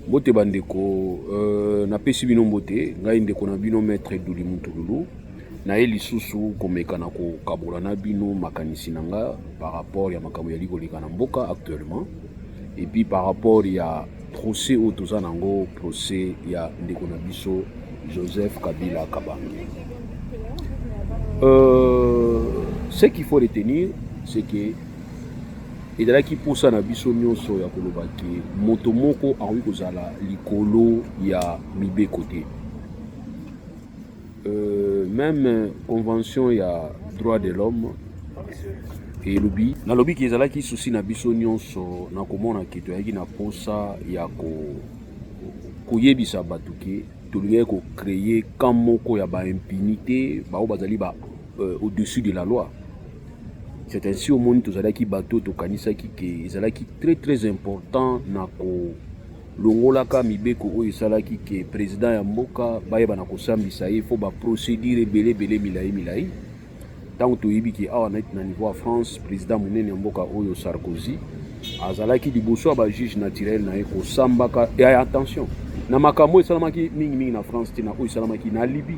Bote bandeko, na pesi bino mbote, ngai ndeko na bino maître Duli Mutululu. Na ye lisusu komeka na ko kabola na bino makanisi nanga par rapport ya makambo ya likoleka na mboka actuellement. Et puis par rapport ya procès au toza nango procès ya ndeko na biso Joseph Kabila Kabange. Ce qu'il faut retenir, c'est que ezalaki posa na biso nyonso ya koloba ke moto moko akoki kozala likolo ya mibeko te. Même convention ya droit de l'homme et lobi na lobi ki ezalaki souci na biso nyonso na komona ke toyaki na posa ya koyebisa bato ke tolingaki kocreye camp moko ya baimpunité bao bazali au-dessus de la loi. C'est ainsi au monde tozalaki bato tokanisaki ke ezalaki très important na ko longolaka mibeko oyo esalaki ke président ya mboka bayeba na kosambisa ye fo baprocédure ebele milai ntango toyebi ke awa na niveau ya France président monene ya mboka oyo Sarkozy azalaki liboso ya bajuge naturel na ye kosambaka ya attention na makambo esalamaki mingi na France te na oyo esalamaki na Libye.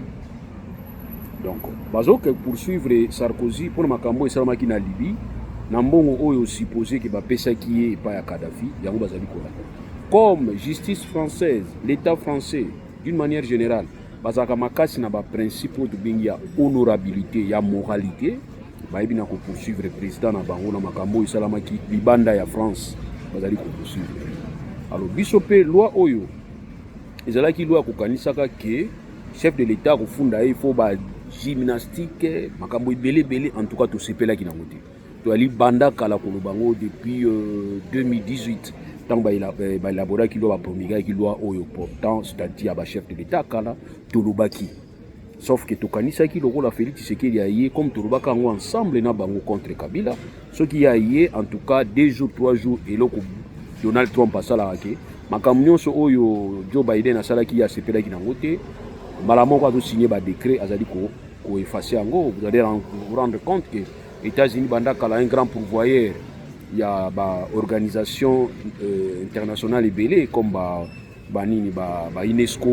Donc bazoke poursuivre Sarkozy pour makambo esalamaki na Libye na mbongo oyo supposé ke bapesaki ye epai ya Kadhafi yango bazali kola. Comme justice française, l'État français, d'une manière générale, bazaka makasi na ba principe de bengi ya honorabilité, ya moralité, bayebi na ko poursuivre président na bango na makambo esalamaki libanda ya France, bazali ko poursuivre. Alors biso pe loi oyo ezalaki loi kokanisaka ke chef de l'État ko funda il faut ba gymnastique, makambo ebele en tout cas to sepelaki na ngote. To ali banda kala ko bango depuis 2018. Tant ba élaborer qui doit promulguer qui doit oyo portant c'est-à-dire à chef de l'État kala tolobaki. Sauf que tokanisa ki loko la Félix Tshisekedi a yé comme tolobaka ngo ensemble na bango contre Kabila, ce qui a yé en tout cas 2 jours 3 jours et loko Donald Trump asala ke makamnyo so oyo Joe Biden asala ki ya sepela ki nangote malamo kwa to signer ba décret azali ko effacer ngo. Vous allez vous rendre compte que États-Unis banda kala un grand pourvoyeur. Il y a des organisations internationales belées comme UNESCO,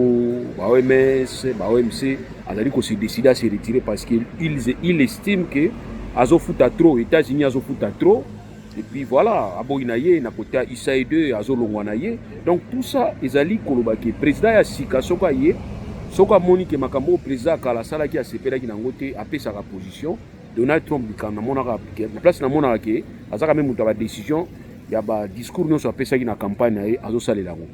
OMS, OMC. Ils se décident à se retirer parce qu'ils estiment que Azo fouta trop, États-Unis Azo fouta trop. Et puis voilà, Aboinaye, Nakota, Isaïde, Azo Longwanaye. Donc tout ça, ils allaient kolobaki. Président Yassika, Soka Monique Makambo, président Kalasala qui a séparé qui n'a ngoté, a sa position. Donald Trump quand na mona la place na mona ke azaka même muta ba décision ya ba discours non so pesa ki na campagne ay azo salela ngo.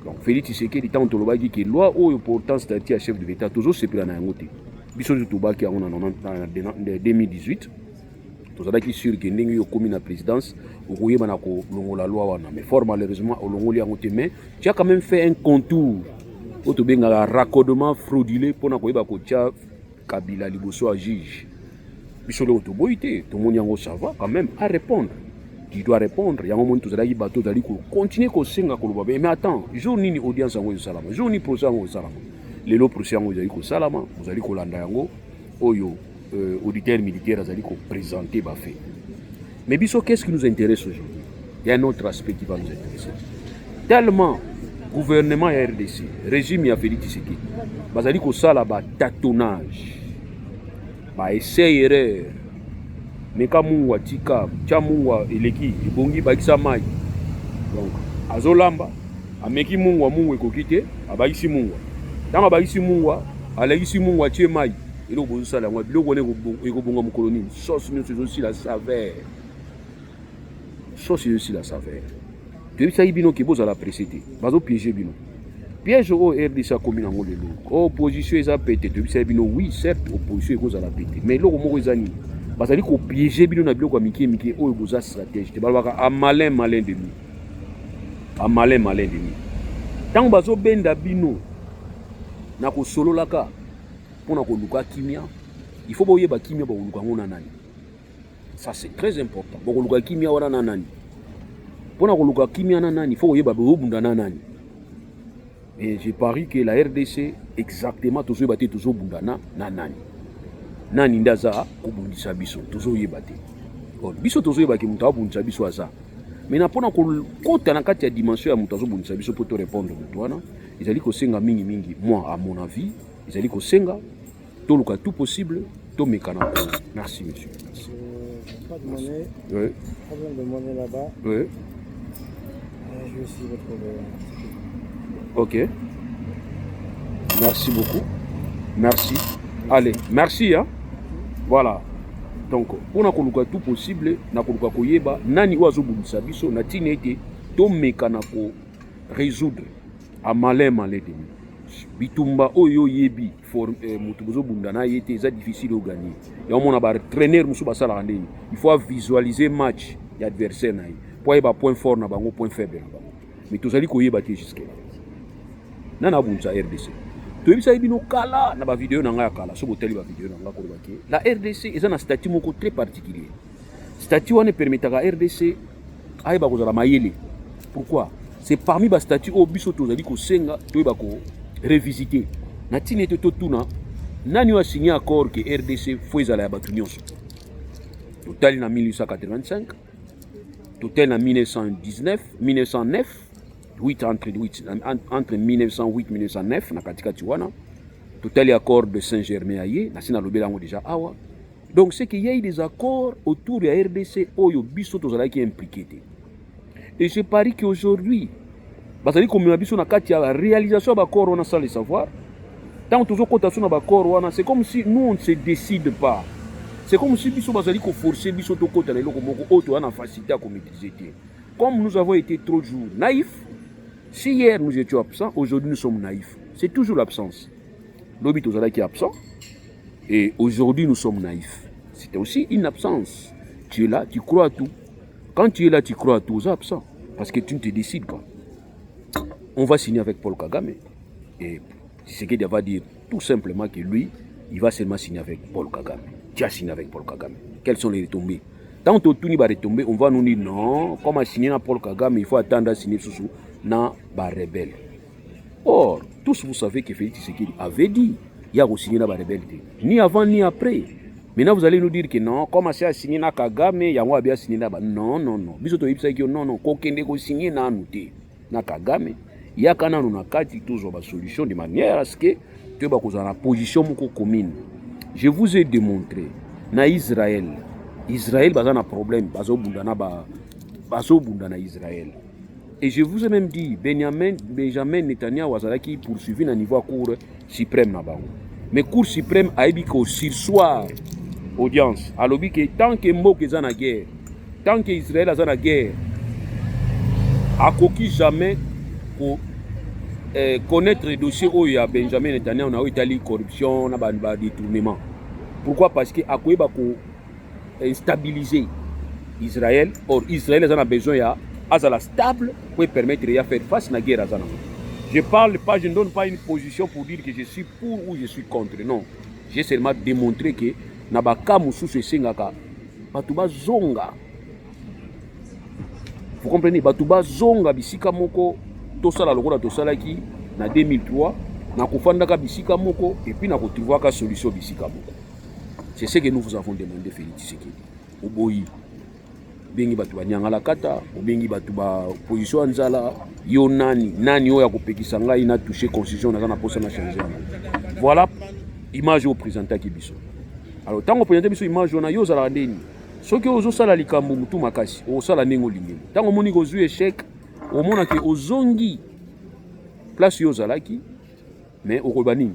Donc Félix Tshisekedi tant to lobaki ke loi oyo pourtant statut à chef de l'État toujours c'est pris na ngote biso to baki on en 2018 to zadaki sûr que ndenge yo komi na présidence o koyeba na ko longola loi wana mais fort malheureusement o longoli ngote mais tu as quand même fait un contour auto benga raccordement frauduleux pour na koyeba ko tia Kabila liboso à juge. Biso le autoboité, tout le monde yango ça va quand même à répondre. Tu dois répondre. Yango monde tous les bateaux dali ko continuer ko senga ko loba. Mais attends, jour ni audience yango salama. Jour ni procès yango salama. Les lots procès yango dali ko salama, vous allez ko landa yango oyo auditeur militaire azali ko présenter ba fait. Mais biso qu'est-ce qui nous intéresse aujourd'hui? Il y a un autre aspect qui va nous intéresser. Tellement gouvernement ya RDC, régime ya Félix Tshisekedi, bazali ko sala ba tâtonnage. Ba essayere meka mungu atika cha mungu eleki ebongi bakisa mai donc azolamba ameki mungu mungu ekokite abaisi mungu tanga baisi mungu alekisi mungu atie mai elo bozusala ngwa biloko ne ekobonga mukoloni sauce nous aussi la saveur sauce aussi la saveur tu sais bino ki bozala précédé bazo piéger bino piège au RDC comme na ngolelo opposition eza pété tu sais bino oui certes opposition eko za la pété mais loko moko ezani bazali ko piéger bino na biloko miki oyo boza stratégie te balaka a malin de nous a malin de nous tant bazo benda bino na ko sololaka pona ko luka kimia il faut boyeba kimia ba luka ngona nani ça c'est très important bo luka kimia wana na nani pona ko luka kimia na nani il faut boyeba bo bunda na nani. Et je parie que la RDC exactement toujours batté toujours bundana na nani nani ndaza kubundisa biso toujours yebate biso toujours yebaki muta bundisa biso aza Maintenant pona ko kota na kati ya dimension ya mutu azobundisa biso po to répondre mutu wana ezali kosenga mingi moi à mon avis ezali kosenga toluka tout possible to mekana. Merci monsieur. Merci. Pas de monnaie. Oui. Problème de monnaie là-bas. Oui. Je vais essayer de trouver. Ok. Merci beaucoup. Merci. Allez, merci hein. Voilà. Donc, pour na tout possible, na koluka koyeba nani ozo bundisa biso na tine ete to mekana ko résoudre a malin demi. Bitumba oyo yebi for mutu bozo bunda na yete za difficile au gagner. Ya mona ba traîner musu basala ndeni. Il faut visualiser match ya adversaire na yi. Pour yeba point fort na bango point faible na bango. Mais tozali koyeba te jusque là. Nana bundisa RDC. Toyebisa bino kala na ba vidéo na nga ya kala so boteli ba vidéo na nga ko lebaki la RDC eza na statut moko très particulier. Statut wana permetaka RDC ayeba kozala mayele. Pourquoi? C'est parmi ba statut o biso tozali ko senga toyeba ko revisiter. Na tine te totuna nani wa signé accord que RDC faut ezala ya batu nyonso. Total na 1885, total na 1909 entre 1908 et 1909 na katikati wana total accord de Saint-Germain aye na sina lobela ngo déjà awa. Donc c'est qu'il y a eu des accords autour de la RDC oyo biso tozala qui impliqué. Et je parie qu'aujourd'hui bazali komema biso na kati ya réalisation d'accords on a sans le savoir. Tant toujours cotation na accord wana c'est comme si nous on ne se décide pas. C'est comme si biso bazali ko forcer biso to kota na eloko moko auto ana facilité à maîtriser. Comme nous avons été trop jours naïfs. Si hier nous étions absents, aujourd'hui nous sommes naïfs. C'est toujours l'absence. L'obit aux qui est absent. Et aujourd'hui nous sommes naïfs. C'était aussi une absence. Tu es là, tu crois à tout. Quand tu es là, tu crois à tout aux absents. Parce que tu ne te décides pas. On va signer avec Paul Kagame. Et c'est ce qu'il va dire tout simplement que lui, il va seulement signer avec Paul Kagame. Tu as signé avec Paul Kagame. Quelles sont les retombées? Tant que tout va retomber, on va nous dire non, comme à signer avec Paul Kagame, il faut attendre à signer sous na ba rebelle. Or, tous vous savez que Félix Tshisekedi avait dit il y a signé na ba rebelle ni avant ni après. Maintenant vous allez nous dire que non, comme ça signé na Kagame, il y a bien signé na ba non. Biso to yebisa que non, ko kende ko signer na nuté na Kagame. Il y a kana na kati toujours ba solution de manière à ce que tu ba kozana position moko commune. Je vous ai démontré na Israël baza na problème, bazo bunda na Israël. Et je vous ai même dit, Benjamin Netanyahu qui poursuivi à niveau à Cour suprême là-bas. Mais Cour suprême a dit qu'au sursoir, audience, a dit que tant que Mok est en guerre, tant que Israël est en guerre, a coquille jamais pour connaître le dossier où il y a Benjamin Netanyahu, on a eu corruption, on a détournement. Pourquoi? Parce qu'il a stabiliser Israël. Or, Israël a besoin de stable pour permettre de faire face à la guerre. Je parle pas, je ne donne pas une position pour dire que je suis pour ou je suis contre. Non. J'ai seulement démontré que Nabaka Moussou se singaka Batuba Zonga. Vous comprenez? Batuba Zonga bisika moko tosala lokola tosala ki na 2003 na kufandaka bisika moko et puis na kotrivoa ka solution bisika moko. C'est ce que nous vous avons demandé Félix Tshisekedi. Oboyi bengi batu banyangala kata, obengi batu ba position nzala, yo nani oya kopekisa ngai na toucher constitution na na posa na changer. Voilà image au présenté ki biso. Alors tant qu'on présente biso image on a yo zala ndeni. Soki ozo sala likambo mutu makasi, o sala nengo lingelo. Tant moni ko zu échec, o mona ke ozongi place yo zalaki, mais o kolbani.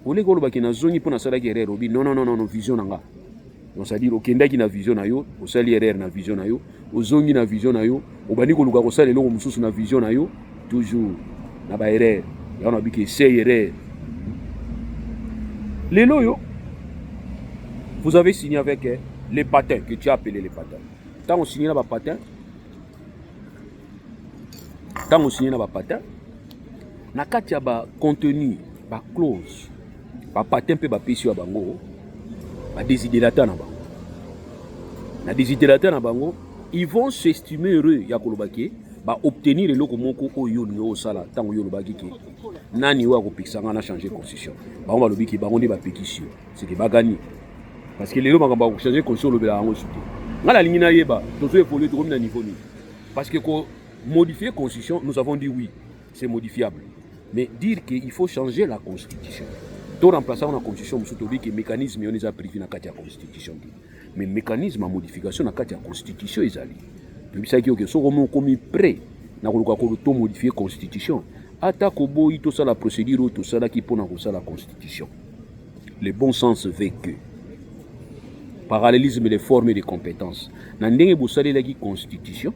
Ole ko lobaki na zongi pona sala ki erreur obi non vision nanga. Donc c'est-à-dire okendaki na vision na yo, osali erreur na vision na yo, ozongi na vision na yo, obani ko luka ko sala eloko mususu na vision na yo, toujours na ba erreur. Ya on a biki c'est erreur. Lelo yo, vous avez signé avec les patins que tu as appelé les patins. Tant on signe na ba patins, na kati ya ba contenu, ba clause, ba patin pe ba pesi ya bango. Désidérateur na bango. Na désidérateur na bango, ils vont s'estimer heureux ya kolobaki ba obtenir eloko moko oyo nyo sala tango yo lobaki ke nani wa ko pixanga na changer constitution. Ba on ba lobiki ba on ba pétition. C'est que ba gagner. Parce que les gens ba changer constitution lobela ngo suki. Ngala lingi na yeba, tozo évoluer to na niveau ni. Parce que modifier la constitution, nous avons dit oui, c'est modifiable. Mais dire qu'il faut changer la constitution. Tout remplacer la constitution, nous avons dit que le mécanisme est privé dans la constitution. Mais le mécanisme de modification dans la constitution est allé. Puis ça qui est que on est prêt à modifier la constitution. Attaque au bout, tout ça la procédure, tout ça qui pour la constitution. Le bon sens veut que parallélisme des formes et des compétences. Dans la constitution,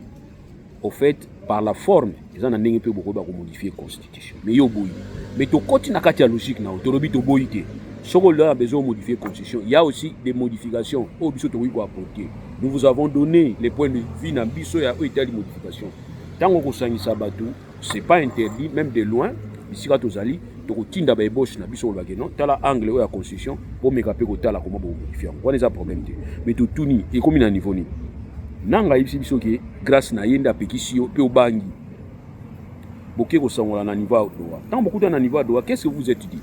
au fait, par la forme, ils ont modifier la constitution. Mais mais tu continues à la logique, tu as besoin de modifier la constitution. Il y a aussi des modifications. Nous vous avons donné les points de vue dans la modification. Tant que vous avez ce n'est pas interdit, même de loin. Ici, quand vous allez, tu as des ébauches, tu as l'angle de la constitution pour me rappeler que tu as comment modifier. What is un problème? Mais tout est et comme il a un niveau. Nanga ici que grâce na yenda pékisio pe obangi boké ko sangola na niveau doa tant beaucoup dans niveau doa qu'est-ce que vous êtes dit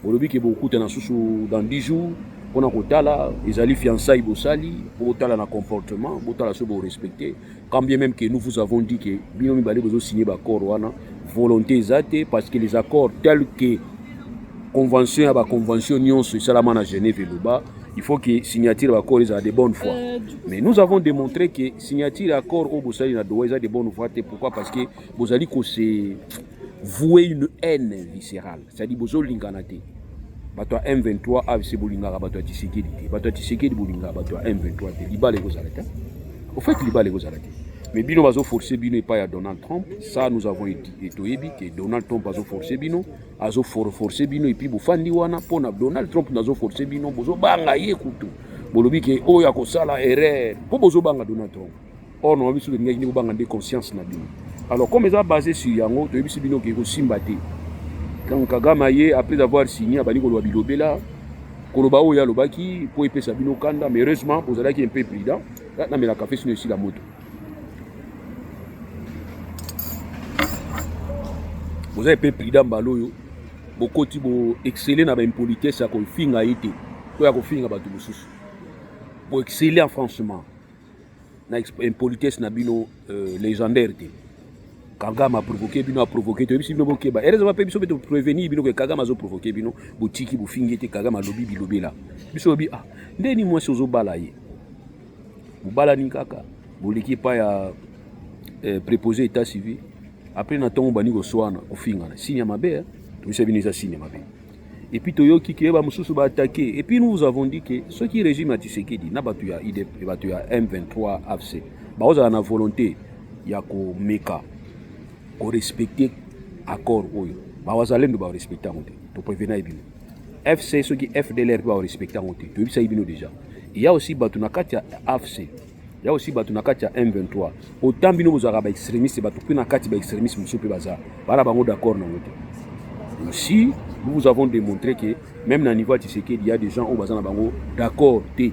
olobi ke beaucoup na susu dans 10 jours on a kotala ezali fiançailles bosali pour tala na comportement botala so bo respecter quand bien même que nous vous avons dit que bino mibale bozo signer ba accord wana volonté zate parce que les accords tels que convention à ba convention nyonso salama na Genève et Luba. Il faut que signature l'accord ait de bonne foi. Mais nous avons démontré que signature l'accord au Bossali na doit de bonne foi. Pourquoi? Parce que Bossali c'est vouer une haine viscérale. C'est-à-dire Bossoli linganate. Bato M23 AFC Bolingara bato Tshisekedi. Bato Tshisekedi Bolingara bato M23 liba les gozalata. Au fait liba les gozalata. Mais bino bazo forcer bino et pas à Donald Trump. Ça nous avons dit que Donald Trump bazo forcer bino, azo forcer bino et puis bofandi wana pona Donald Trump nazo forcer bino bozo banga ye kutu. Bolobi ke oya ko sala erreur. Po bozo banga Donald Trump. Or non biso linga ni banga de conscience na bino. Alors comme ça basé sur yango to biso bino ke ko simbate. Quand Kagame ye après avoir signé abani ko bilobela koloba oya lobaki po epesa bino kanda mais heureusement bozala ki un peu prudent. Là na mela café sur ici la moto. Vous avez pris dans baloyo, beaucoup de exceller dans l'impolitesse à qu'on finga été, pour qu'on finga batu bousus. Pour exceller en franchement, na impolitesse na bino légendaire té. Kagame a provoqué bino a provoqué to bino boké ba. Heureusement pas biso beto prévenir bino que Kagame a provoqué bino, botiki bo fingi té Kagame a lobby bilobi là. Biso bi ah, ndeni moi sozo balaye. Bo bala ni kaka, bo liki pa ya préposé état civil. Après na tongo bani go soana ofinga na signe mabe tu sais bien ça signe mabe et puis toyoki ke ba mususu ba attaquer et puis nous vous avons dit que ceux qui régime à Tshisekedi na batu ya IDP batu ya M23 AFC ba oza na volonté ya ko meka ko respecter accord oyo ba wazalendo ba respecter monte to prévenir bino FC ceux qui FDLR ba respecter monte to bisa bino déjà il y a aussi batu na kati ya AFC. Il y a aussi batu na kati ya M23. Autant bino bozaka ba extrémistes batu pe na kati ba extrémistes muso pe baza. Bala bango d'accord na ngote. Aussi, nous vous avons démontré que même na niveau Tshisekedi il y a des gens au baza na bango d'accord té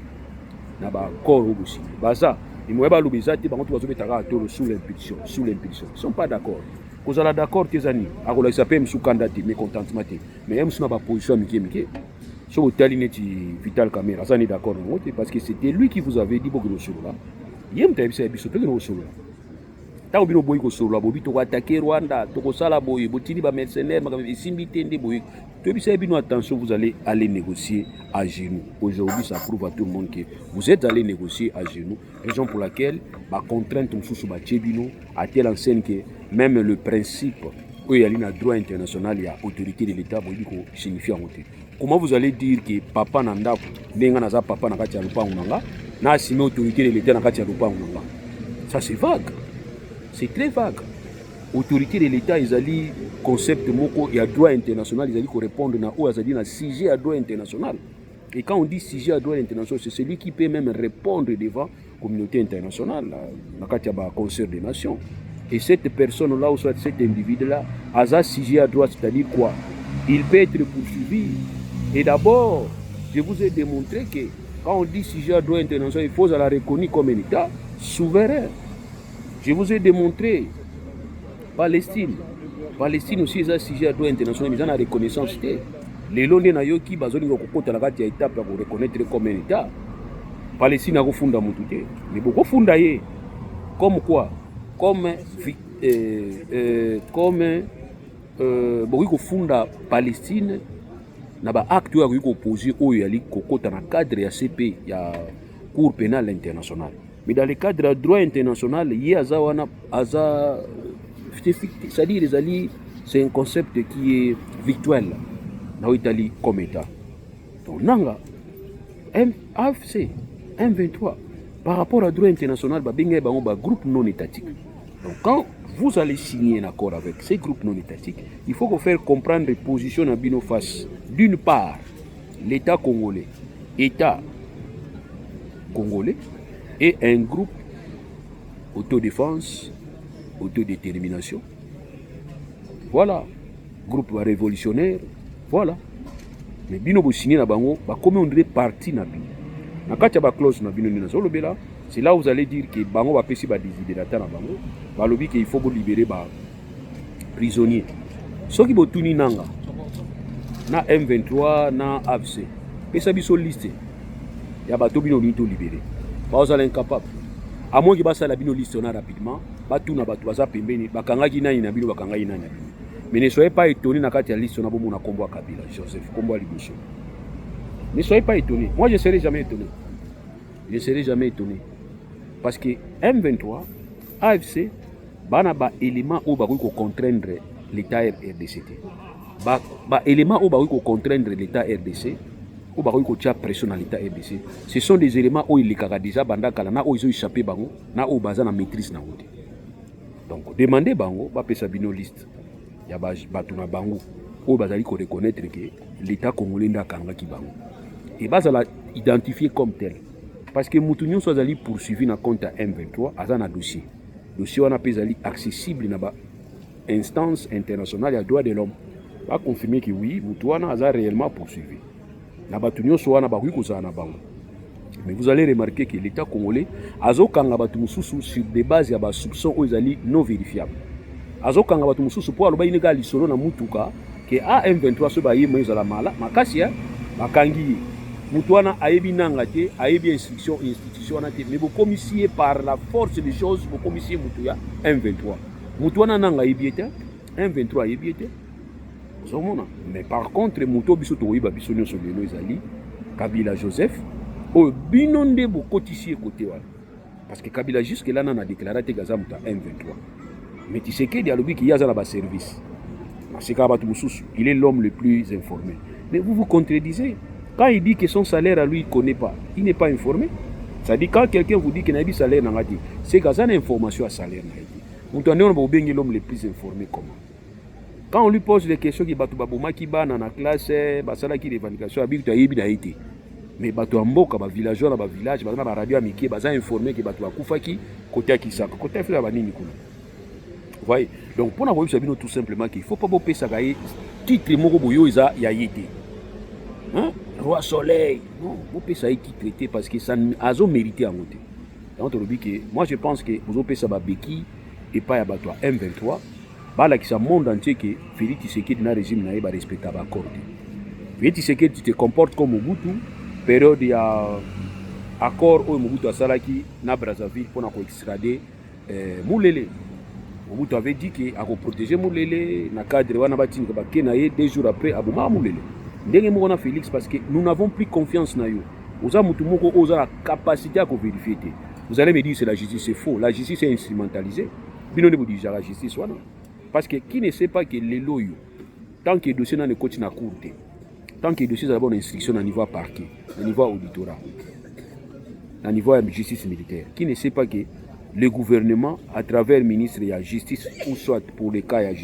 na ba accord au bosi. Baza, ils moyeba lobeza té bango to bazo betaka atoro sous l'impulsion. Ils sont pas d'accord. Kozala d'accord tezani, akola isape msu candidat mécontentement té. Mais M suna ba position mike. Sur le talineti Vital Kamera, ça n'est d'accord parce que c'était lui qui vous avait dit beaucoup de choses là. Yem tabi sa biso peke no solo. Ta obino boy ko solo bobi to attaquer Rwanda, to ko sala boy, botini ba mercenaires, ma simbi tende boy. To bisa bino attention, vous allez aller négocier à genoux. Aujourd'hui, ça prouve à tout le monde que vous êtes allé négocier à genoux, raison pour laquelle ma contrainte sous ba tchebino à telle enseigne que même le principe où il y a un droit international, il y a autorité de l'État boy ko signifie en côté. Comment vous allez dire que papa nanda nenga naza papa na kati ya lupango nanga na assumer autorité de l'État na kati ya lupango nanga? Ça c'est vague. C'est très vague. Autorité de l'État ezali concept moko ya droit international ezali ko répondre na o azali na sujet à droit international. Et quand on dit sujet à droit international, c'est celui qui peut même répondre devant la communauté internationale na kati ya ba concert des nations. Et cette personne là ou soit cet individu là a sujet à droit, c'est-à-dire quoi? Il peut être poursuivi. Et d'abord, je vous ai démontré que quand on dit sujet à droit international, il faut la reconnaître comme un État souverain. Je vous ai démontré Palestine. Palestine aussi est un sujet à droit international, mais ils ont la reconnaissance. Les Londres na yoki bazoni ko kota la kati ya étape pour reconnaître comme un État. Palestine a refunda mututé, mais beaucoup funda ye. Comme quoi? comme bokoki kofunda Palestine na baacte oyo akoki kopose oyo yali kokota na cadre ya CP ya Cour pénale internationale. Mais dans le cadre du droit international, il y a c'est-à-dire c'est un concept qui est virtuel dans l'Italie comme État. Donc, Nanga, AFC, M23, par rapport au droit international, il y a un groupe non étatique. Donc, quand vous allez signer un accord avec ces groupes non étatiques, il faut faire comprendre les positions à nos faces. D'une part, l'État congolais, et un groupe autodéfense, autodétermination. Voilà. Groupe révolutionnaire. Voilà. Mais bino bo signer na bango, ba comme on dirait parti na bino. Na katia ba clause na bino ni na zolobela, c'est là où vous allez dire que bango ba pesi ba désidérata na bango, ba lobi que il faut libérer ba prisonniers. Soki bo tuni nanga na M23 na AFC. Pesa biso liste. Ya bato bino bito libéré. Ba osala incapable. À moins que ba sala bino liste na rapidement, ba tuna bato baza pembeni, bakangaki nani na bino bakangaki nani na bino. Mais ne soyez pas étonnés dans la liste on a beaucoup de combat Kabila, Joseph, combat Liboso. Ne soyez pas étonnés. Moi je ne serai jamais étonné. Je ne serai jamais étonné. Parce que M23, AFC, bana ba élément où bakoki ko contraindre l'État RDC. Ba élément où bakoki ko contraindre l'État RDC, où bakoki ko tia pression dans l'État RDC. Ce sont des éléments où il les déjà banda kala na où ils ont échappé bango, na où baza na maîtrise na wote. Donc demandez bango ba pesa bino liste. Ya bato na bango oyo bazali ko reconnaître que l'État congolais ndakangaki bango et bazala identifié comme tel parce que mutu nyonso azali poursuivi na compte à M23 aza na dossier wana pe ezali accessible na ba instance internationale ya droit de l'homme ba confirmer que oui mutu wana aza réellement poursuivi na bato nyonso wana bakoki kozala na bango. Mais vous allez remarquer que l'État congolais azokanga bato mosusu sur des bases ya ba soupçons oyo ezali non vérifiables. Azokanga bato mususu po aloba inega lisolo na mutuka ke M23 so ba yema ezala mala makasi ya bakangi mutu wana ayebi nanga te ayebi institution wana te mais bo commissaire par la force des choses bo commissaire mutu ya M23 mutu wana nanga ayebi te M23 ayebi te somona. Mais par contre mutu biso to yiba biso nyonso lelo ezali Kabila Joseph o binonde bo kotisi côté wana parce que Kabila jusque là na déclaré te gaza muta M23. Mais tu sais qu'il y a le qui y a dans service. Il est l'homme le plus informé. Mais vous vous contredisez. Quand il dit que son salaire à lui, il ne connaît pas, il n'est pas informé. Ça dit quand quelqu'un vous dit qu'il n'a pas de salaire, c'est qu'il y a une information à salaire. Vous avez l'homme le plus informé comment. Quand on lui pose des questions, il y a dans la classe, il y a des revendications, il y a des mais bato amboka ba villageois na ba village ba radio amiki ba informé que bato akufaki côté Kisaka côté fait ba nini kuna. Vous voyez? Donc pour avoir vu tout simplement qu'il faut pas boper ça gaï titre moko boyo isa ya yité. Hein? Roi soleil. Non, boper ça titre traité parce que ça a mérité en côté. Donc moi je pense que vous boper ça ba beki et pas ya bato M23 ba la qui ça monde entier que Félix Tshisekedi na régime na ba respectable accord. Félix Tshisekedi tu te comportes comme Mobutu période ya accord au Mobutu asalaki na Brazzaville pour na ko extrader Moulele. Mobutu avait dit qu'il a protégé Moulele na cadre wana batini ka bakena ye 2 jours après abuma Moulele. Ndenge moko na Félix parce que nous n'avons plus confiance na yo. Oza mutu moko oza la capacité à vérifier. Vous allez me dire c'est la justice, c'est faux. La justice est instrumentalisée. Bino ne vous dit la justice wana. Parce que qui ne sait pas que les loyaux tant que le dossier n'a ne continue à courte. Tant que le dossier a bonne instruction à niveau parquet, à niveau auditorat, à niveau de justice militaire, qui ne sait pas que le gouvernement, à travers le ministre de la Justice, ou soit pour les cas de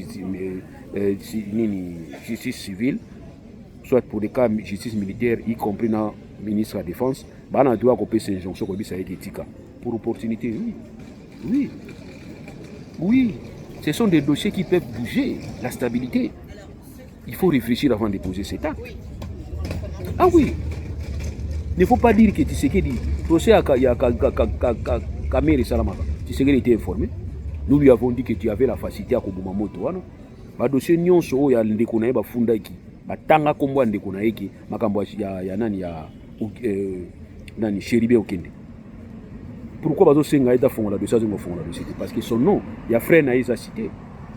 justice civile, soit pour les cas de justice militaire, y compris dans le ministre de la Défense, on a droit à couper ces injonctions pour opportunité. Oui. Oui. Oui. Ce sont des dossiers qui peuvent bouger la stabilité. Il faut réfléchir avant de poser cet acte. Ah oui. Il ne faut pas dire que tu sais qu'il dit procès à Kamere Salamaka. Tu sais qu'il était informé. Nous lui avons dit que tu avais la facilité à Kobuma Moto. Le dossier nyonso ya ndeko na ye bafunda iki. Batanga kombo ndeko na yeki makambo ya nani ya nani Sheribe Okende. Pourquoi bazosenga ita fongola dossier azo fongola dossier? Parce que son nom, il y a frère Naïs a cité.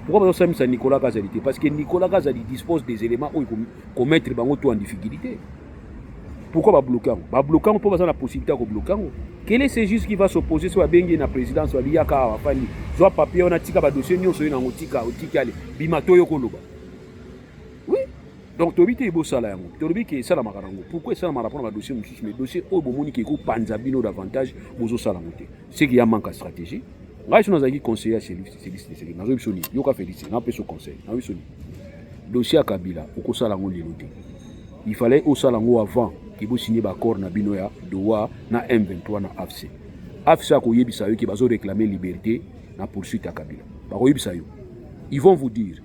Pourquoi bazosamisa Nicolas Kazali? Parce que Nicolas Kazali dispose des éléments où il faut mettre bango tout en difficulté. Pourquoi ba bloquer? Ba bloquer pour avoir la possibilité de bloquer. Quel est ce juge qui va s'opposer sur la bengi na présidence wa liaka wa fani? Soit papier on a tika ba dossier nyonso na ngotika otika ale bimato yo koloba. Oui. Donc tobité ebo sala yango. Tobi ke sala makarango. Pourquoi sala ma rapport na dossier mususu mais dossier o bomoni ke ko panza bino davantage bozo sala ngote. C'est qu'il y a manque de stratégie. Ngai so nazaki conseiller à celui nazo bisoni. Yoka féliciter na peso conseil. Na bisoni. Dossier à Kabila oko sala ngo leloté. Il fallait au salango avant qu'il vous signer l'accord na binoya doa na M23 na AFC. AFC a koyebisa yo ki bazo réclamer liberté na poursuite à Kabila. Ba koyebisa yo. Ils vont vous dire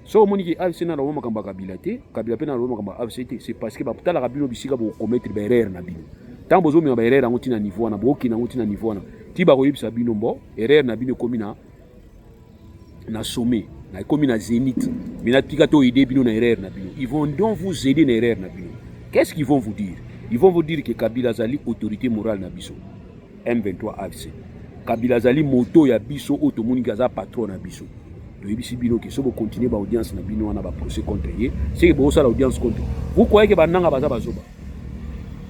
so moni ki AFC na lo makamba Kabila te, Kabila pe na lo makamba AFC te, c'est parce que ba putala Kabila bisika bo commettre ba erreur na bino. Tant bozo mi ba erreur ngoti na niveau na boki na ngoti na niveau na. Ti ba koyebisa bino mbo erreur na bino komi na sommet. Na comme na zénith, mais na pikato idée bino na erreur na bino. Ils vont donc vous aider na erreur na bino. Qu'est-ce qu'ils vont vous dire? Ils vont vous dire que Kabila Zali autorité morale na biso. M23 AFC. Kabila Zali moto ya biso otomoni gaza patron na biso. Toyebisi bino que so bo continuer ba audience na bino wana ba procès contre ye. C'est que bo ça l'audience contre. Vous croyez que bananga baza bazoba?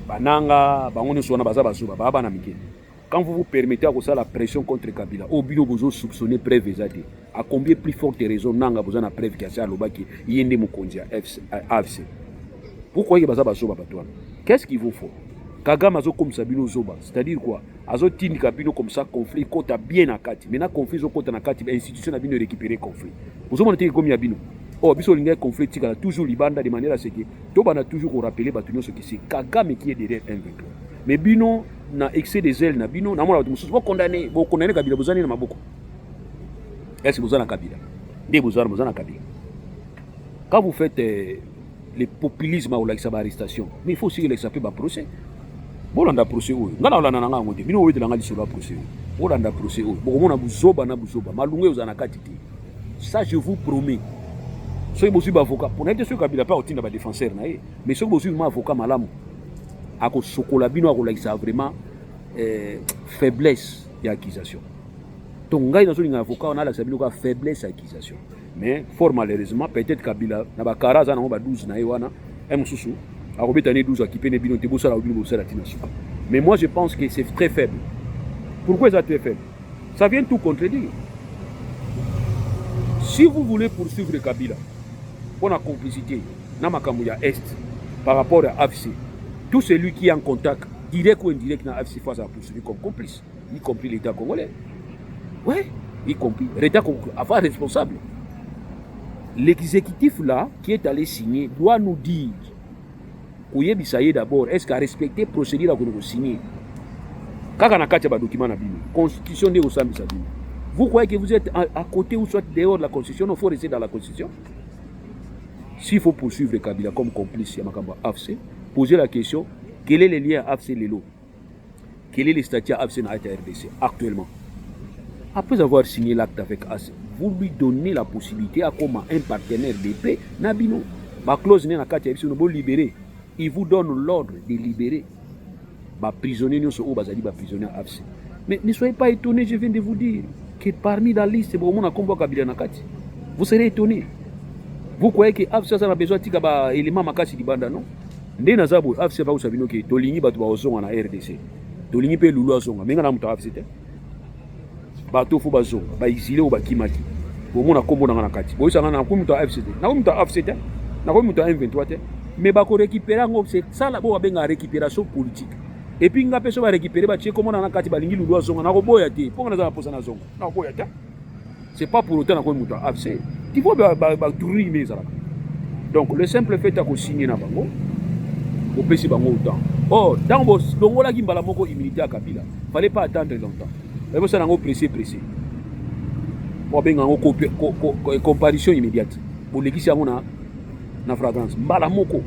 Bananga bangono so na baza bazoba baba na mike. Quand vous vous permettez à causer la pression contre Kabila, au bino vous soupçonnez preuve exacte. À combien plus forte raison nanga besoin de preuve qu'il y a l'obaki yende mukondia AFC. Vous croyez que baza zoba patouane? Qu'est-ce qu'il vous faut? Kagame azo comme ça bino zoba, c'est-à-dire quoi? Azo tindi kabino comme ça conflit kota bien na kati. Maintenant conflit zo kota na kati, institution na bino récupérer conflit. Vous avez comme ya bino. Oh biso linga conflit tika toujours libanda de manière à ce que to bana toujours rappeler batunyo ce que c'est Kagame qui est derrière M23. Mais bino na excès des ailes na bino na mona mususu bo condamner Kabila bozani na maboko. Est-ce que vous avez un Kabila? Vous avez un Kabila. Quand vous faites le populisme ou l'arrestation, mais il faut aussi l'exaper par procès. Vous avez un procès. Vous avez un procès. Vous avez un procès. Vous avez un procès. Vous avez un procès. Ça, je vous promets. Si vous avez un avocat, pour n'être sûr Kabila pas un défenseur, mais si vous avez un avocat malam, à cause de ce vraiment faiblesse d'accusation. Donc, il y a un avocat, on a la faiblesse d'accusation. Mais, fort malheureusement, peut-être Kabila, il y a 12 mais moi, je pense que c'est très faible. Pourquoi c'est très faible? Ça vient tout contredire. Si vous voulez poursuivre Kabila, pour la complicité, Est, par rapport à AFC, tout celui qui est en contact, direct ou indirect, dans AFC, face à poursuivre comme complice, y compris l'État congolais. Oui, y compris. L'État avoir responsable. L'exécutif là, qui est allé signer, doit nous dire, d'abord, est-ce qu'à respecter la procédure que nous signer? Quand on a un document, Constitution de vous croyez que vous êtes à côté ou soit dehors de la Constitution? Il faut rester dans la Constitution. S'il faut poursuivre Kabila comme complice, AFC, posez la question, quel est le lien AFC-Lelo? Quel est le statut AFC dans la RDC actuellement? Après avoir signé l'acte avec AFC, vous lui donnez la possibilité à comme un partenaire de paix, Nabino. Ma clause n'est pas libéré. Il vous donne l'ordre de libérer. Ma prisonnier, nous sommes prisonniers AFC. Mais ne soyez pas étonnés, je viens de vous dire que parmi la liste, vous serez étonnés. Vous croyez que AFC a besoin de éléments makasi di banda, non? Ndé nazabo AFC va usabino ke tolingi batu ba ozonga na RDC. Tolingi pe lulu azonga. Menga na muta AFC te. Bato fo bazonga, ba exilé ou ba kimaki. Bo mona kombo na kati. Bo isanga na ko muta AFC te. Na ko muta AFC te. Na ko muta M23 te. Mais ba ko récupérer ngo c'est ça la bo benga récupération politique. Et puis nga peso ba récupérer ba tie komona na kati ba lingi lulu azonga na ko boya te. Ponga na za posa na zonga. Na ko boya te. C'est pas pour autant na ko muta AFC. Il faut tourner les arabes. Donc le simple fait de signer na bango, au PC bango autant. Oh, dans vos longola qui mbala moko immunité à Kabila, fallait pas attendre longtemps. Mais vous savez pressé. Pour bien en comparution immédiate. Pour l'église na fragrance. Mbala moko.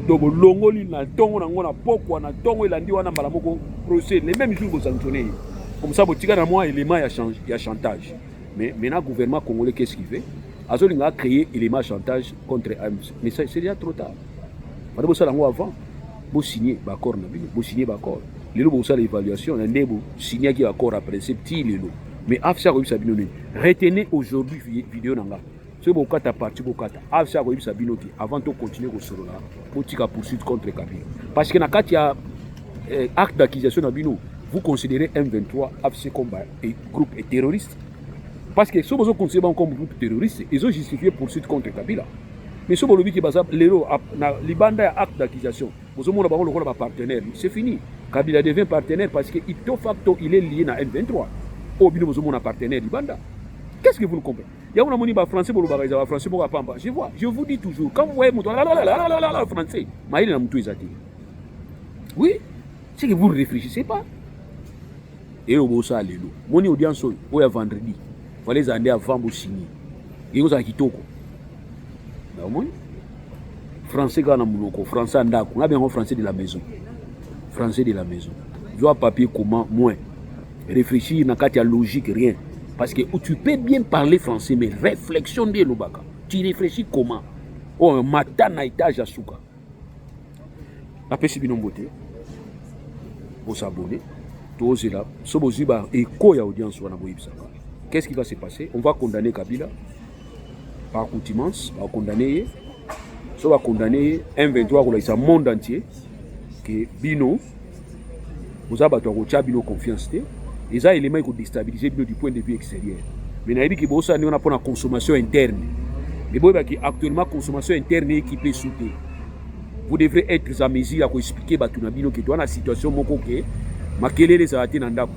Donc longoli na tongo na ngona poko na tongo elandi wana mbala moko procès les mêmes jours vous sanctionner. Comme ça vous tika na moi élément ya chantage. Mais maintenant, le gouvernement congolais, qu'est-ce qu'il fait? Il a créé un élément de chantage contre AMC. Mais c'est déjà trop tard. Avant, vous signez l'accord. Vous signez l'accord. lelo bosala évaluation na ndebo signaki accord après ti lelo mais afsa koyebisa bino nini retenez aujourd'hui vidéo nanga soki bokata parti bokata afsa koyebisa bino ki avant to continuer kosolola botika poursuite contre Kabila parce que na kati ya acte d'accusation na bino vous considérez M23 AFC comme un groupe terroriste parce que si vous considérez comme groupe terroriste ils ont justifié poursuite contre Kabila mais si vous avez dit que lelo na libanda ya acte d'accusation vous avez dit partenaire c'est fini. Kabila devient partenaire parce que ipto facto il est lié à M23 au bino vous avez un partenaire libanda. Qu'est-ce que vous ne comprenez? Il y a un moni français pour le français pour pamba. Je vous dis toujours quand vous voyez mon français maïli na mutu ezati. Oui, c'est que vous ne réfléchissez pas. Et au bossa lelo moni audience o ya vendredi fallait aller avant pour signer et vous a kitoko na moni français kana munoko français ndako on a bien français de la maison français de la maison doit papier comment moins réfléchir na kati ya logique rien parce que tu peux bien parler français mais réflexion de lobaka tu réfléchis comment oh matin na étage à souka après si bino mbote pour s'abonner tous là soboziba écho ya audience wana boyibisa. Qu'est-ce qui va se passer? On va condamner Kabila par accoutumance, on va condamner so va condamner M23 pour le monde entier que bino vous avez battu bino confiance et ça élément qui déstabiliser bino du point de vue extérieur. Mais na que bossa ni on a pour la consommation interne. Mais boy qui actuellement consommation interne équipée soutée. Vous devrez être à mesure à expliquer batu na bino que dans la situation moko ke makelele za ati na ndako.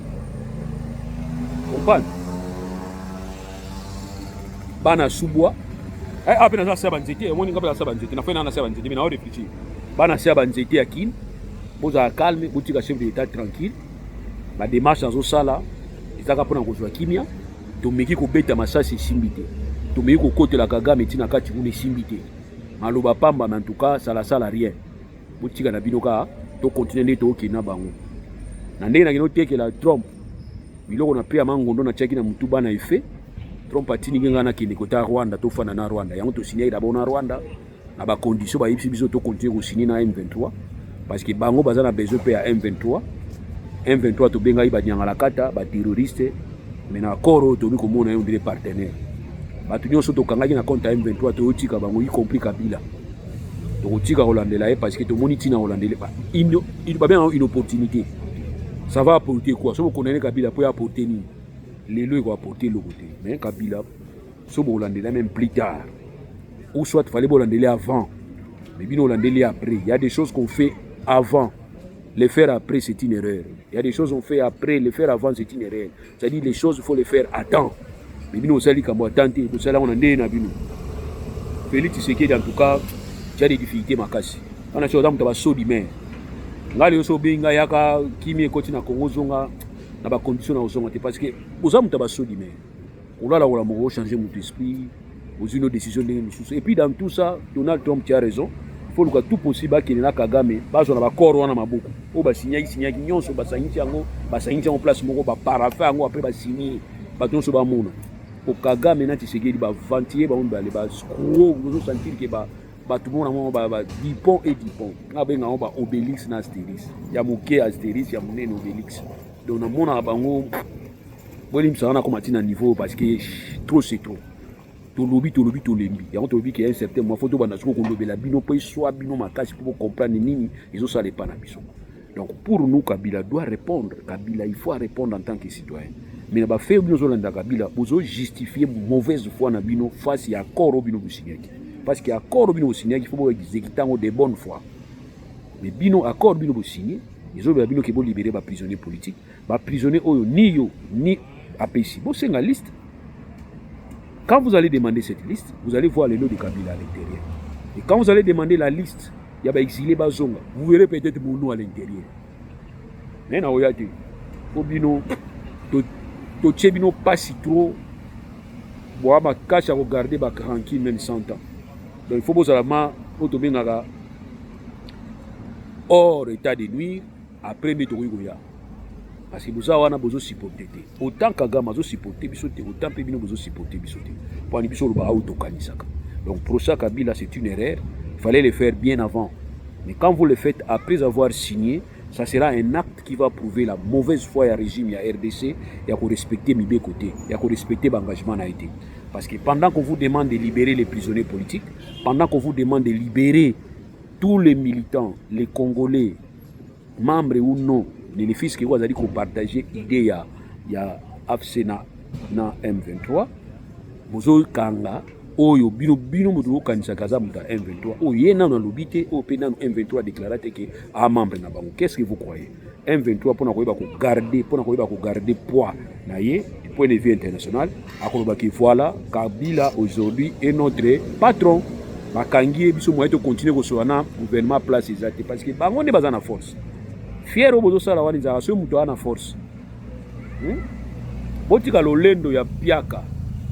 Comprendre? Bana subwa apena za saba nzete moni ngapela saba nzete na fena na saba nzete na réfléchir bana saba nzete ya kin boza calme botika chef de l'état tranquille ba démarche dans sala ezaka pona kozwa kimia to meki ko beta masasi simbité to meki ko kotela Kagame tina kati une simbité maloba pamba en tout cas sala rien botika na binoka to continuer to kina bango na ndenge na kino tekela Trump biloko na pe amangondo na tchaki na mutuba na effet Trump atini ngana kende kota Rwanda to fana na Rwanda yango to signer d'abord na Rwanda na ba condition ba yipsi biso to continuer ko signer na M23 parce que bango bazana besoin pe ya M23 to benga iba nyanga la kata ba terroriste mais na koro to biko mona yo ndire partenaire ba tunyo so to kangaki na compte M23 to otika bango y compris Kabila to otika Holandela parce que to moniti na Holandela ba il ba bien une opportunité ça va apporter quoi so vous connaissez Kabila pour apporter ni les lois vont apporter le côté mais Kabila so bo Holandela même plus tard ou soit fallait bo Holandela avant mais bien Holandela après il y a des choses qu'on fait avant les faire après c'est une erreur il y a des choses qu'on fait après les faire avant c'est une erreur c'est-à-dire les choses il faut les faire à temps mais bien osali kambo attendre pour cela on a ndé na bino Félix Tshisekedi en tout cas il y a des difficultés makasi on a chose on t'a saut d'humain ngali so benga yaka kimi ekoti na Congo zonga na ba condition na zonga parce que oza muta ba saut d'humain on la wala mo changer mon esprit aux une décision de et puis dans tout ça Donald Trump tu as raison il faut le tout possible qu'il na Kagame bazo na ba corps wana maboko o ba signaki nyonso ba sangi en place moko ba paraffin yango après ba signer ba tonso ba mona o Kagame na Tshisekedi ba ventier ba on ba le ba scro vous sentir que ba tout le monde ba Dupont et Dupont na benga on ba Obélix na Astérix ya moké Astérix ya monene Obélix donc na mona bango bolim ça na comme na niveau parce que trop c'est trop to lobi lembi ya on to lobi que un certain moment faut to bana soko ko lobela bino po soit bino makasi pour comprendre nini ils ont ça les pas na biso donc pour nous Kabila doit répondre Kabila il faut répondre en tant que citoyen mais ba fait bino zolanda Kabila bozo justifier mauvaise foi na bino face ya accord bino businyaki parce que accord bino businyaki il faut exécuter de bonne foi mais bino accord bino busigné ils ont bino que bo libérer ba prisonniers politiques ba prisonniers oyo ni APC bo senga liste. Quand vous allez demander cette liste, vous allez voir les lots de Kabila à l'intérieur. Et quand vous allez demander la liste, il y a exilé Bazonga. Vous verrez peut-être mon nom à l'intérieur. Mais na oyate, obino to tchebino pas si trop. Boa ba cache à regarder ba tranquille même 100 ans. Donc il faut bosalama otobenga hors état de nuire après météo. Parce que vous avez besoin de supporter. Autant Kagame a supporté, autant que vous avez supporté. Pour nous, donc pour ça, Kabila, c'est une erreur. Il fallait le faire bien avant. Mais quand vous le faites après avoir signé, ça sera un acte qui va prouver la mauvaise foi du régime, ya RDC, ya ko respecter Mibé côté, ya ko respecter l'engagement na été. Parce que pendant qu'on vous demande de libérer les prisonniers politiques, pendant qu'on vous demande de libérer tous les militants, les Congolais, membres ou non, les fils qui vous allez partager l'idée ya AFC na M23, vous kanga oyo bino mutu kanisa kaza muta M23 o yena na lobité o pena M23 déclaré que a membre na bango. Qu'est-ce que vous croyez? M23 pour na koyeba ko garder poids na ye du point de vue international akoloba ki voilà Kabila aujourd'hui est notre patron. Bakangi biso moyen de continuer ko soana gouvernement place exacte parce que bango ne bazana force. Fier au bozo sala wani za so mutu ana force. Botika lolendo ya piaka.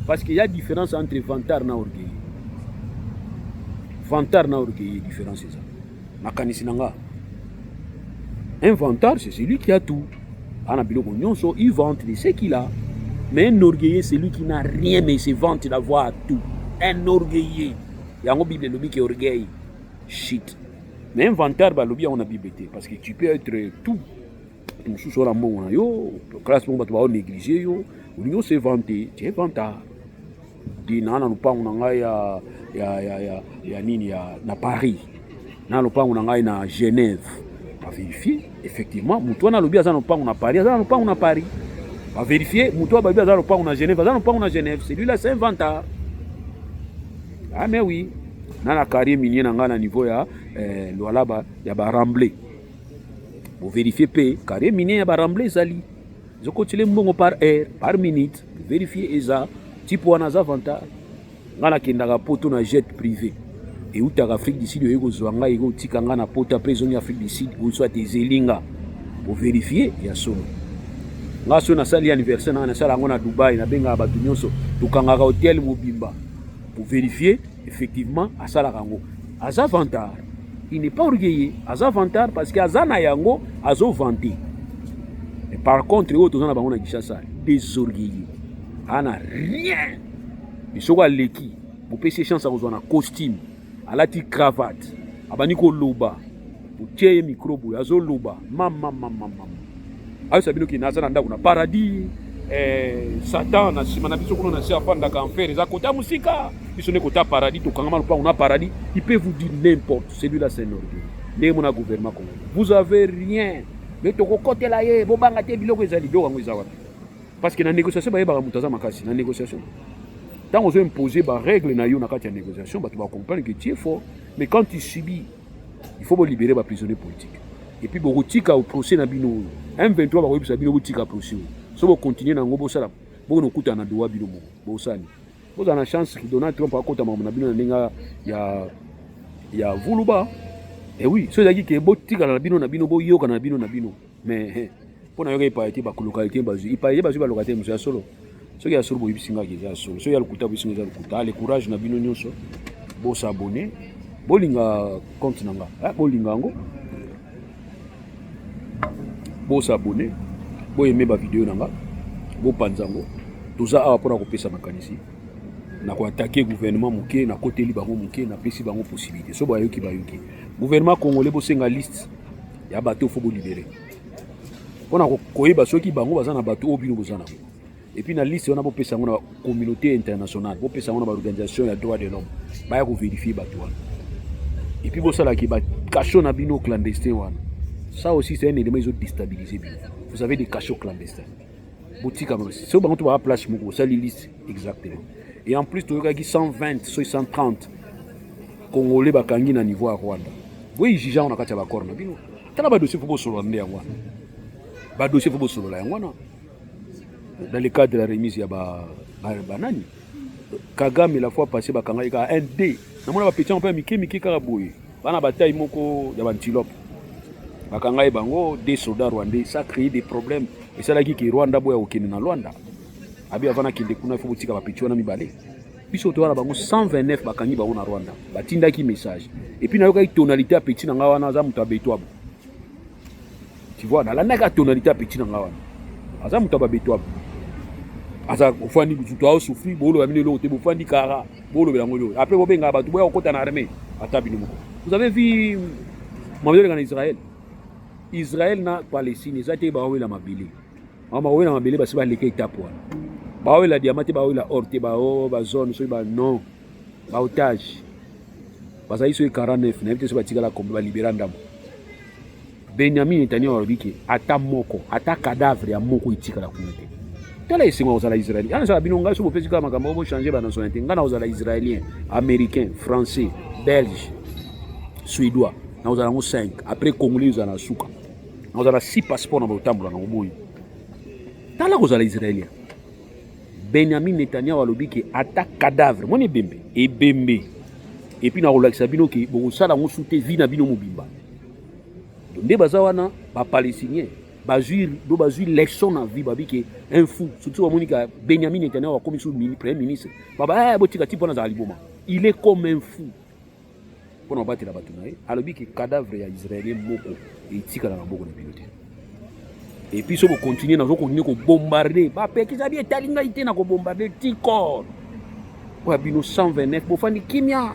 Parce qu'il y a différence entre vantard et orgueil. Vantard et orgueil, différence c'est ça. Makanisi nanga. Un vantard, c'est celui qui a tout. Il vante de ce qu'il a. Mais un orgueilleux, c'est celui qui n'a rien, mais il se vante d'avoir tout. Un orgueilleux. Il y a un Bible qui est orgueil. Shit. Mais un vantard, on a Bible. Parce que tu peux être tout. Tu es classe, tu vas négliger. Tu es vanté. Tu es vantard. Na lupango na ngai ya nini ya na Paris na lupango na ngai na Genève va vérifier effectivement mutu na lobi aza lupango na Paris aza lupango na Paris va vérifier mutu ba aza lupango na Genève aza lupango na Genève celui-là c'est un vantard. Ah mais oui na la carrière minier na ngai na niveau ya loala ya ba Ramblé vous vérifier pe carrière minier ya ba Ramblé zali zo continuer mbongo par heure par minute vérifier eza tipo wana za vantard ngana kendaka poto na jet privé et où ta Afrique du Sud yeko zwanga yeko tika ngana poto après zone Afrique du Sud ou soit ezelinga pour vérifier ya solo ngaso na sali anniversaire na sala ngona Dubai na benga batu nyonso tukangaka hotel mobimba pour vérifier effectivement asala kango aza vantard. Il n'est pas orgueilleux aza vantard parce que azana yango azo vanter. Mais par contre autres on a bango na Kinshasa désorgueilleux. Ana rien. Il sera leki. Vous pouvez chance à un costume, à la petite cravate, à baniko loba, vous tiens micro boy, azo loba, mama. Ayo sabino ki nazana nda kuna paradis, Satan na simana biso kuna na sia fanda kanfer, za kota musika, biso ne kota paradis, to kangama pas on a paradis, il peut vous dire n'importe, celui-là c'est un orgueil. Ne mon gouvernement congolais. Vous avez rien. Mais to côté là ye, bo banga te biloko ezali do kango ezawa. Parce que dans la négociation, il y a des négociations. Quand on veut imposer des règles dans la négociation, tu vas comprendre que tu es fort. Mais quand tu subis, il faut libérer les prisonniers politiques. Et puis, il y a un procès. M23 va un procès. Si vous continuez dans le procès, vous avez un droit. Vous avez la chance que Donald Trump a côté il y a Vuluba. Et oui, ceux qui ont mais pour na yoka ipaité ba localité bazu ipaité bazu ba localité muso ya solo ceux qui a solo boyibisinga ke ya solo ceux qui a lukuta bisinga za lukuta le courage na bino nyonso bo s'abonner bolinga compte nanga bolinga ngo bo s'abonner bo aimer ba vidéo nanga bo panzango toza awa pour ko pesa makanisi na ko attaquer gouvernement muke na côté li bango muke na pesi bango possibilité so ba yoki gouvernement congolais bo senga liste ya bateau faut bo libérer. On a koyeba soki bango bazana bato obino bozana. Et puis na liste on a popesa ngona communauté internationale, popesa ngona ba organisation ya droits de l'homme. Ba ya ko vérifier bato wana. Et puis bosala ki ba cachots na bino clandestin wana. Ça aussi c'est un élément qui déstabilise bino. Vous avez des cachots clandestins. Botika aussi. C'est bango to ba place moko, ça liste exactement. Et en plus to yoka 120, 130 Congolais bakangi na niveau ya Rwanda. Oui, jija on a kati ba corna bino. Tala ba dossier faut solo ndé ngwana. Ba dossier faut solo la ngwana. Dans le cadre de la remise ya banani Kagame la fois passée bakanga ika un D na mona ba petit on peut miki kaka boye bana bataille moko ya antilope bakanga bango des soldats rwandais ça crée des problèmes et ça la ki Rwanda boya okene na Rwanda abi avana kinde kuna faut botika ba petit wana mibale biso to wana bango 129 bakangi bango na Rwanda batinda ki message et puis na yoka tonalité ya petit na ngawana za muta betwa tu vois na la naka tonalité ya petit na ngawana aza muta ba betwa asa ofandi bututo au souffri bolo amine lo te bofandi kara bolo belango lo après bobenga batu boya okota na armée atabini moko vous avez vu Mohamed en Israël Israël na Palestine eza te baowela mabele bawela mabele basi baleka etape wana baowela diamant te baowela or te bazone soki non baotage bazali soki 49 nayebi te soki batikala kombe balibera ndambo. Benjamin Netanyahu alobi ke ata moko ata cadavre ya moko etikala kuna te. Tala esengo ozala israélien ana sala bino ngai so bopesi kaka makambo bochanger banationalité ngai na ozala israélien américain français belge suédois na ozala ngo 5 après congolais ozala na suka na ozala 6 passeport na botambola na boyi. Tala kozala israélien. Benjamin Netanyahu alobi ke ata cadavre moni ebembe et puis na kolakisa bino ke bokosala ngo sute vie na bino mobimba nde baza wana bapalestinien bazwi leçon na vie babi ke un fou surtout bamoni ka Benjamin Netanyahu akomi so premier ministre baba botika ti mpona azala liboma il est comme un fou mpona babatela bato na ye alobi ke cadavre ya israélien moko etikala na maboko na bino te. Et puis so bokontinue nazokontinue kobombarde bapekisa bi etali ngai te na kobombarde tikor oya bino 129 bofandi kimia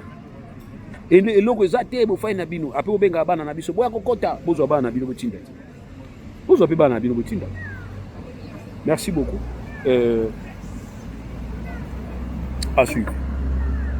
eloko eza te bofai na bino ape bobenga bana na biso boya kokota bozwa bana na bino botinda te bozwa mpe bana na bino botinda. Merci beaucoup à suivre.